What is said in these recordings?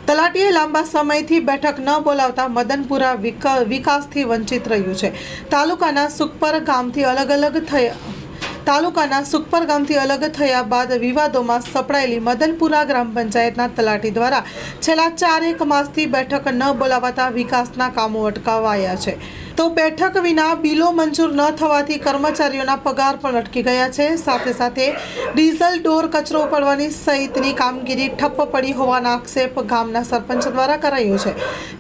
તલાટીએ લાંબા સમયથી બેઠક ન બોલાવતા મદનપુરા વિકાસથી વંચિત રહ્યું છે। તાલુકાના સુખપર ગામથી અલગ થયા બાદ વિવાદોમાં સપડાયેલી મદનપુરા ગ્રામ પંચાયતના તલાટી દ્વારા છેલ્લા 4 માસથી બેઠક ન બોલાવાતા વિકાસના કામો અટકાવાયા છે। તો બેઠક વિના બિલો મંજૂર ન થવાથી કર્મચારીઓના પગાર પણ અટકી ગયા છે। સાથે સાથે ડીઝલ ડોર કચરો ઉપાડવાની સહિતની કામગીરી ઠપ્પ પડી હોવાના આક્ષેપ ગામના સરપંચ દ્વારા કરાયો છે।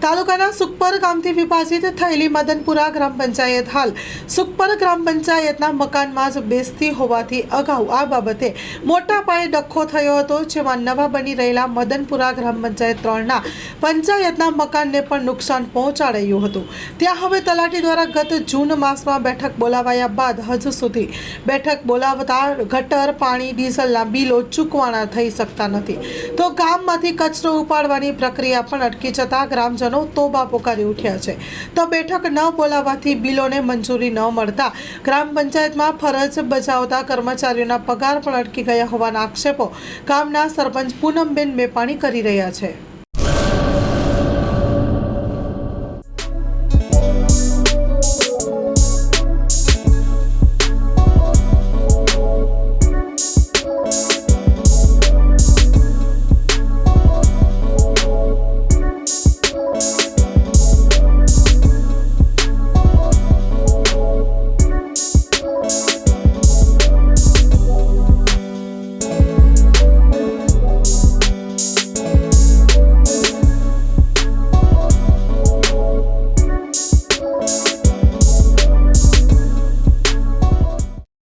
તાલુકાના સુખપર ગામથી વિભાજિત થયેલી મદનપુરા ગ્રામ પંચાયત હાલ સુખપર ગ્રામ પંચાયતના મકાનમાં જ બેસતી હોવાથી અગાઉ આ બાબતે મોટા પાયે ડખ્ખો થયો હતો, જેમાં નવા બની રહેલા મદનપુરા ગ્રામ પંચાયત 3ના પંચાયતના મકાનને પણ નુકસાન પહોંચાડાયું હતું। ત્યાં હવે તલાટી દ્વારા ગત જૂન માસમાં બેઠક બોલાવાયા બાદ હજુ સુધી બેઠક બોલાવતા ગટર, પાણી, ડીઝલના બિલો ચૂકવાના થઈ શકતા નથી। તો ગામમાંથી કચરો ઉપાડવાની પ્રક્રિયા પણ અટકી જતા ગ્રામજનો તોબા પોકારી ઉઠ્યા છે। તો બેઠક ન બોલાવવાથી બિલોને મંજૂરી ન મળતા ગ્રામ પંચાયતમાં ફરજ બજાવતા કર્મચારીઓના પગાર પણ અટકી ગયા હોવાના આક્ષેપો ગામના સરપંચ પૂનમબેન મેપાણી કરી રહ્યા છે।